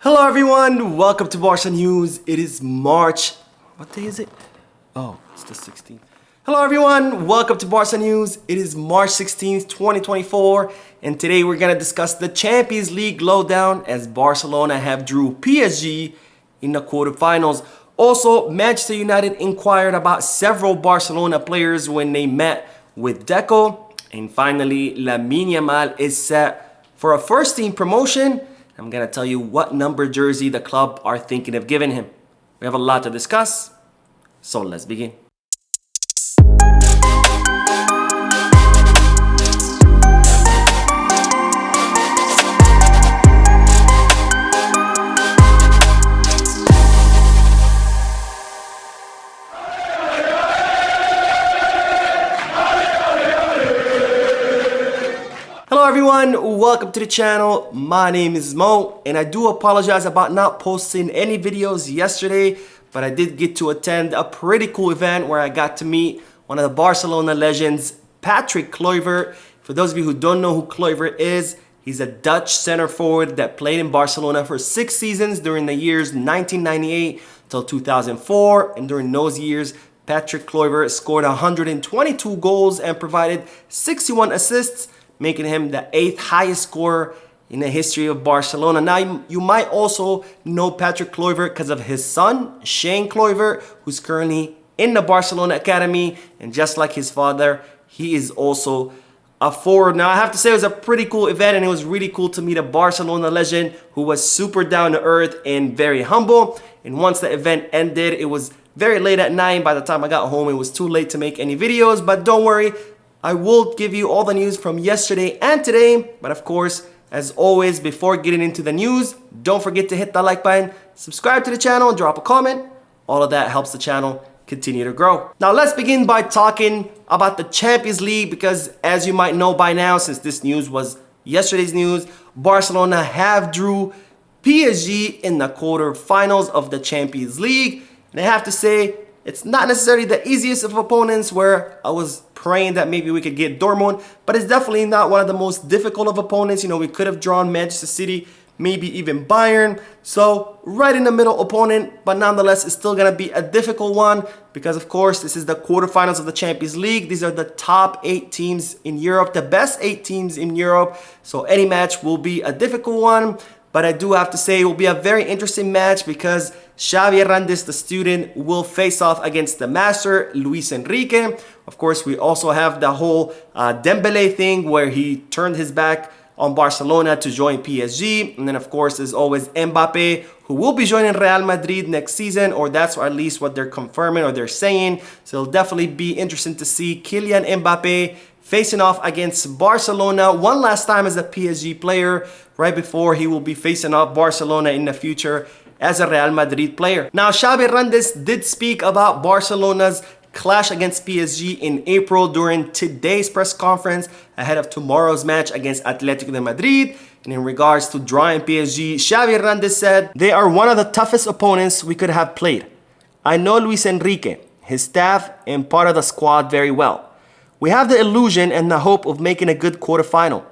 Hello everyone, welcome to Barca News. It is March, what day is it? Oh, it's the 16th. Hello everyone, welcome to Barca News. It is March 16th, 2024, and today we're going to discuss the Champions League lowdown as Barcelona have drew PSG in the quarterfinals. Also, Manchester United inquired about several Barcelona players when they met with Deco. And finally, Lamine Yamal is set for a first team promotion. I'm going to tell you what number jersey the club are thinking of giving him. We have a lot to discuss, so let's begin. Hello everyone, welcome to the channel. My name is Mo, and I do apologize about not posting any videos yesterday, but I did get to attend a pretty cool event where I got to meet one of the Barcelona legends, Patrick Kluivert. For those of you who don't know who Kluivert is, he's a Dutch center forward that played in Barcelona for 6 seasons during the years 1998 till 2004, and during those years, Patrick Kluivert scored 122 goals and provided 61 assists, making him the 8th highest scorer in the history of Barcelona. Now, you might also know Patrick Kluivert because of his son, Shane Kluivert, who's currently in the Barcelona Academy. And just like his father, he is also a forward. Now, I have to say it was a pretty cool event, and it was really cool to meet a Barcelona legend who was super down to earth and very humble. And once the event ended, it was very late at night. By the time I got home, it was too late to make any videos, but don't worry. I will give you all the news from yesterday and today, but of course, as always, before getting into the news, don't forget to hit that like button, subscribe to the channel, and drop a comment. All of that helps the channel continue to grow. Now, let's begin by talking about the Champions League, because as you might know by now, since this news was yesterday's news, Barcelona have drew PSG in the quarterfinals of the Champions League. And I have to say, it's not necessarily the easiest of opponents, where I was praying that maybe we could get Dortmund, but it's definitely not one of the most difficult of opponents. You know, we could have drawn Manchester City, maybe even Bayern. So right in the middle opponent, but nonetheless, it's still going to be a difficult one because, of course, this is the quarterfinals of the Champions League. These are the top 8 teams in Europe, the best 8 teams in Europe. So any match will be a difficult one. But I do have to say it will be a very interesting match because Xavi Hernandez, the student, will face off against the master, Luis Enrique. Of course, we also have the whole Dembele thing where he turned his back on Barcelona to join PSG. And then, of course, there's always Mbappe, who will be joining Real Madrid next season, or that's at least what they're confirming or they're saying. So it'll definitely be interesting to see Kylian Mbappe facing off against Barcelona one last time as a PSG player, right before he will be facing off Barcelona in the future as a Real Madrid player. Now, Xavi Hernandez did speak about Barcelona's clash against PSG in April during today's press conference ahead of tomorrow's match against Atletico de Madrid. And in regards to drawing PSG, Xavi Hernandez said, "They are one of the toughest opponents we could have played. I know Luis Enrique, his staff, and part of the squad very well. We have the illusion and the hope of making a good quarterfinal.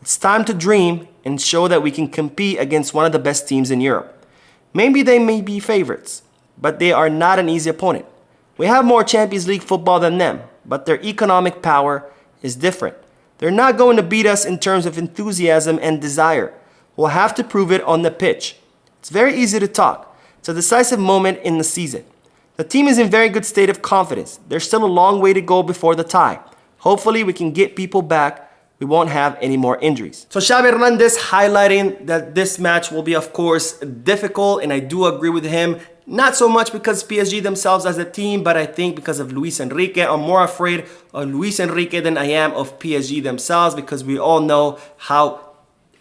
It's time to dream and show that we can compete against one of the best teams in Europe. Maybe they may be favorites, but they are not an easy opponent. We have more Champions League football than them, but their economic power is different. They're not going to beat us in terms of enthusiasm and desire. We'll have to prove it on the pitch. It's very easy to talk. It's a decisive moment in the season. The team is in very good state of confidence. There's still a long way to go before the tie. Hopefully we can get people back. We won't have any more injuries." So Xavi Hernandez highlighting that this match will be, of course, difficult, and I do agree with him. Not so much because PSG themselves as a team, but I think because of Luis Enrique. I'm more afraid of Luis Enrique than I am of PSG themselves, because we all know how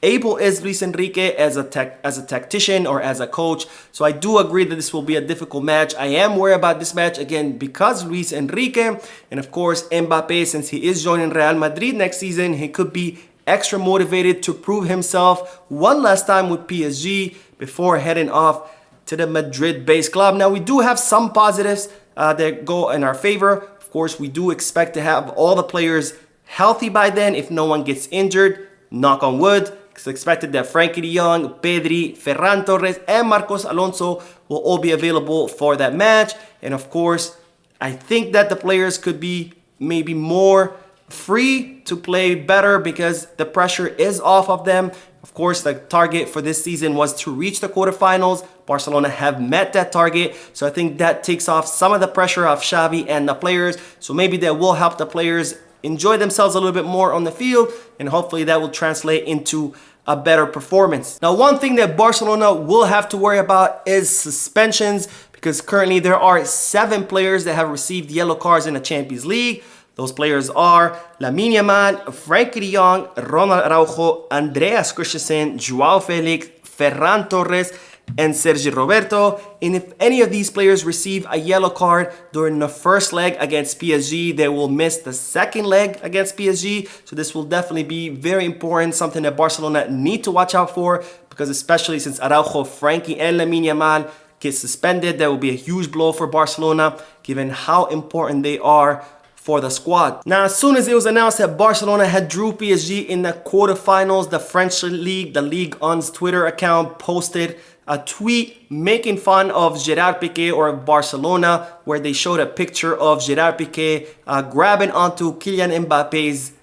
able is Luis Enrique as a tactician or as a coach. So I do agree that this will be a difficult match. I am worried about this match again because Luis Enrique, and of course Mbappe, since he is joining Real Madrid next season, he could be extra motivated to prove himself one last time with PSG before heading off to the Madrid-based club. Now, we do have some positives that go in our favor. Of course, we do expect to have all the players healthy by then if no one gets injured. Knock on wood. It's expected that Frankie de Jong, Pedri, Ferran Torres, and Marcos Alonso will all be available for that match. And of course, I think that the players could be maybe more free to play better because the pressure is off of them. Of course, the target for this season was to reach the quarterfinals. Barcelona have met that target. So I think that takes off some of the pressure off Xavi and the players. So maybe that will help the players enjoy themselves a little bit more on the field. And hopefully that will translate into a better performance. Now, one thing that Barcelona will have to worry about is suspensions, because currently there are 7 players that have received yellow cards in the Champions League. Those players are Lamine Yamal, Frankie de Jong, Ronald Araujo, Andreas Christensen, Joao Felix, Ferran Torres, and Sergi Roberto. And if any of these players receive a yellow card during the first leg against PSG, they will miss the second leg against PSG. So this will definitely be very important, something that Barcelona need to watch out for, because especially since Araujo, Frankie, and Lamine Yamal get suspended, that will be a huge blow for Barcelona, given how important they are for the squad. Now, as soon as it was announced that Barcelona had drew PSG in the quarterfinals, the French League, the Ligue 1's Twitter account posted a tweet making fun of Gerard Piqué or Barcelona, where they showed a picture of Gerard Piqué grabbing onto Kylian Mbappe's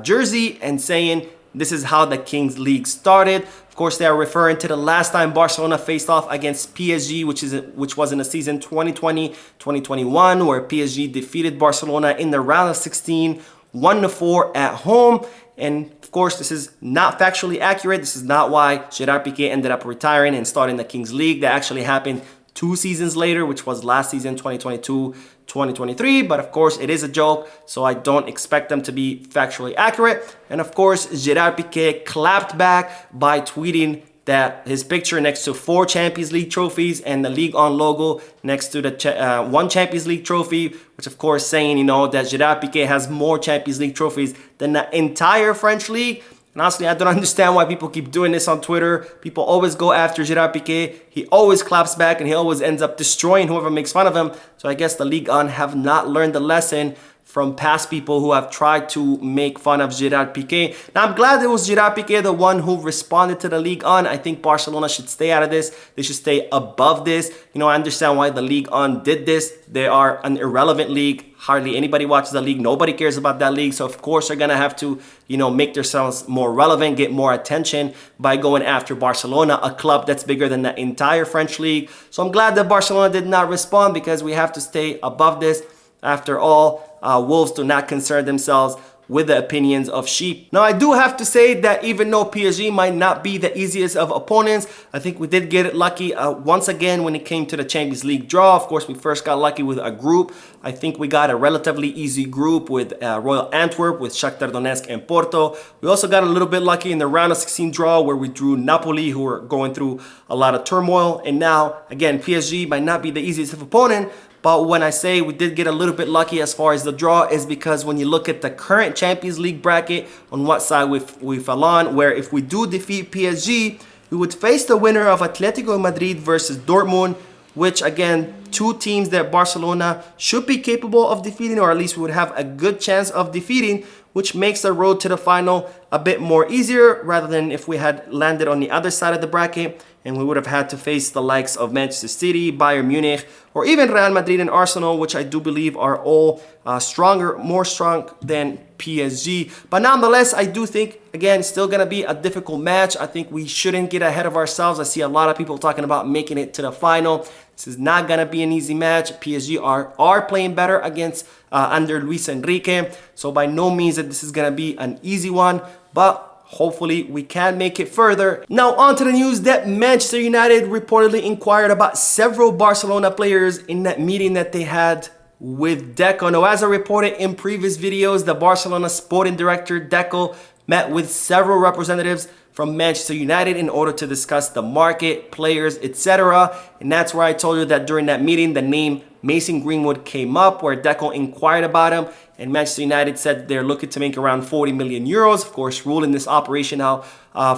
jersey and saying, "This is how the Kings League started." Of course, they are referring to the last time Barcelona faced off against PSG, which was in the season 2020-2021, where PSG defeated Barcelona in the round of 16, 1-4 at home. And of course, this is not factually accurate. This is not why Gerard Piqué ended up retiring and starting the Kings League. That actually happened 2 seasons later, which was last season, 2022-2023. But of course, it is a joke, so I don't expect them to be factually accurate. And of course, Gerard Piqué clapped back by tweeting that his picture next to 4 Champions League trophies and the Ligue 1 logo next to the 1 Champions League trophy, which of course saying, you know, that Gerard Piqué has more Champions League trophies than the entire French league. And honestly, I don't understand why people keep doing this on Twitter. People always go after Gerard Piqué. He always claps back and he always ends up destroying whoever makes fun of him. So I guess the Ligue 1 have not learned the lesson from past people who have tried to make fun of Gerard Piqué. Now, I'm glad it was Gerard Piqué the one who responded to the Ligue 1. I think Barcelona should stay out of this. They should stay above this. You know, I understand why the Ligue 1 did this. They are an irrelevant league. Hardly anybody watches the league. Nobody cares about that league. So, of course, they're going to have to, you know, make themselves more relevant, get more attention by going after Barcelona, a club that's bigger than the entire French league. So, I'm glad that Barcelona did not respond, because we have to stay above this. After all, wolves do not concern themselves with the opinions of sheep. Now, I do have to say that even though PSG might not be the easiest of opponents, I think we did get it lucky once again when it came to the Champions League draw. Of course, we first got lucky with a group. I think we got a relatively easy group with Royal Antwerp, with Shakhtar Donetsk and Porto. We also got a little bit lucky in the round of 16 draw, where we drew Napoli, who were going through a lot of turmoil. And now, again, PSG might not be the easiest of opponent, but when I say we did get a little bit lucky as far as the draw, is because when you look at the current Champions League bracket, on what side we fell on, where if we do defeat PSG, we would face the winner of Atletico Madrid versus Dortmund, which again, 2 teams that Barcelona should be capable of defeating, or at least we would have a good chance of defeating, which makes the road to the final a bit more easier, rather than if we had landed on the other side of the bracket and we would have had to face the likes of Manchester City, Bayern Munich, or even Real Madrid and Arsenal, which I do believe are all more strong than PSG. But nonetheless, I do think, again, it's still going to be a difficult match. I think we shouldn't get ahead of ourselves. I see a lot of people talking about making it to the final. This is not going to be an easy match. PSG are playing better against under Luis Enrique. So by no means that this is going to be an easy one, but hopefully we can make it further. Now on to the news that Manchester United reportedly inquired about several Barcelona players in that meeting that they had with Deco. Now, as I reported in previous videos, the Barcelona sporting director Deco met with several representatives from Manchester United in order to discuss the market, players, etc. And that's where I told you that during that meeting, the name Mason Greenwood came up, where Deco inquired about him, and Manchester United said they're looking to make around 40 million euros. Of course, ruling this operation out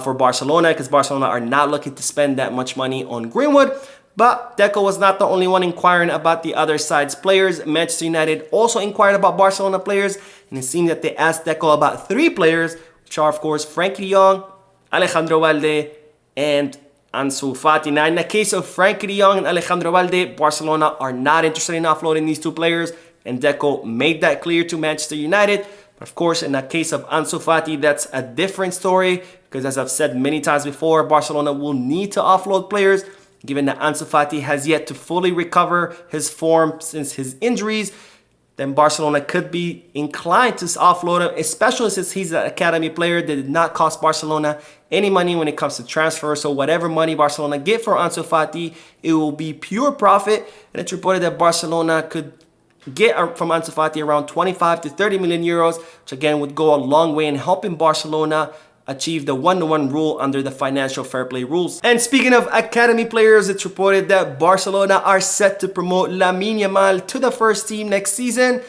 for Barcelona, because Barcelona are not looking to spend that much money on Greenwood. But Deco was not the only one inquiring about the other side's players. Manchester United also inquired about Barcelona players, and it seemed that they asked Deco about 3 players, which are, of course, Frankie de Jong, Alejandro Valde, and Ansu Fati. Now, in the case of Frankie de Jong and Alejandro Valde, Barcelona are not interested in offloading these two players, and Deco made that clear to Manchester United. But of course, in the case of Ansu Fati, that's a different story because, as I've said many times before, Barcelona will need to offload players, given that Ansu Fati has yet to fully recover his form since his injuries. Then Barcelona could be inclined to offload him, especially since he's an academy player that did not cost Barcelona any money when it comes to transfer. So whatever money Barcelona get for Ansu Fati, it will be pure profit. And it's reported that Barcelona could get from Ansu Fati around 25 to 30 million euros, which again would go a long way in helping Barcelona achieve the 1-to-1 rule under the financial fair play rules. And speaking of academy players, it's reported that Barcelona are set to promote Lamine Yamal to the first team next season.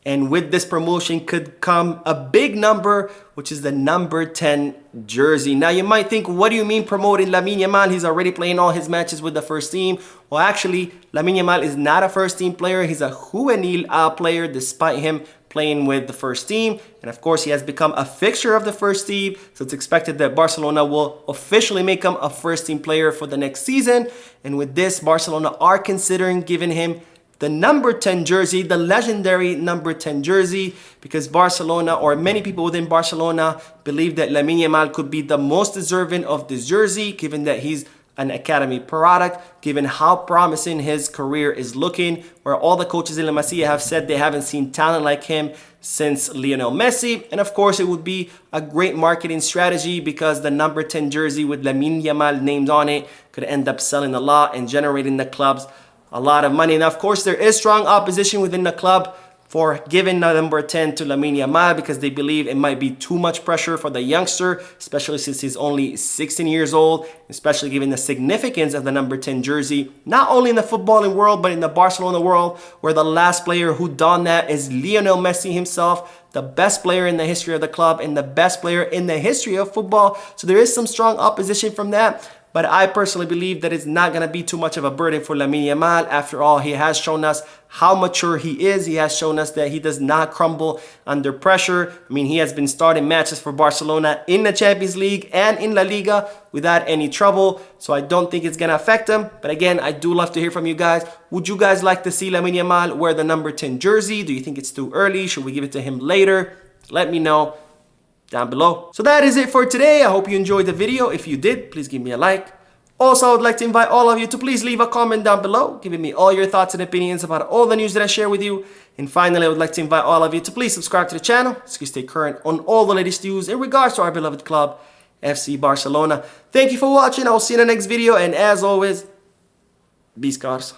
And with this promotion could come a big number, which is the number 10 jersey. Now you might think, what do you mean promoting Lamine Yamal? He's already playing all his matches with the first team. Well, actually, Lamine Yamal is not a first team player. He's a juvenil player, despite him playing with the first team. And of course, he has become a fixture of the first team. So it's expected that Barcelona will officially make him a first team player for the next season. And with this, Barcelona are considering giving him the number 10 jersey, the legendary number 10 jersey, because Barcelona, or many people within Barcelona, believe that Lamine Yamal could be the most deserving of this jersey, given that he's an academy product, given how promising his career is looking, where all the coaches in La Masia have said they haven't seen talent like him since Lionel Messi. And of course, it would be a great marketing strategy because the number 10 jersey with Lamine Yamal named on it could end up selling a lot and generating the clubs a lot of money. Now, of course, there is strong opposition within the club for giving the number 10 to Lamine Yamal because they believe it might be too much pressure for the youngster, especially since he's only 16 years old, especially given the significance of the number 10 jersey, not only in the footballing world, but in the Barcelona world, where the last player who donned that is Lionel Messi himself, the best player in the history of the club and the best player in the history of football. So there is some strong opposition from that. But I personally believe that it's not going to be too much of a burden for Lamine Yamal. After all, he has shown us how mature he is. He has shown us that he does not crumble under pressure. I mean, he has been starting matches for Barcelona in the Champions League and in La Liga without any trouble. So I don't think it's going to affect him. But again, I do love to hear from you guys. Would you guys like to see Lamine Yamal wear the number 10 jersey? Do you think it's too early? Should we give it to him later? Let me know down below. So that is it for today. I hope you enjoyed the video. If you did, please give me a like. Also, I would like to invite all of you to please leave a comment down below, giving me all your thoughts and opinions about all the news that I share with you. And finally, I would like to invite all of you to please subscribe to the channel so you stay current on all the latest news in regards to our beloved club, FC Barcelona. Thank you for watching. I will see you in the next video. And as always, be Scars.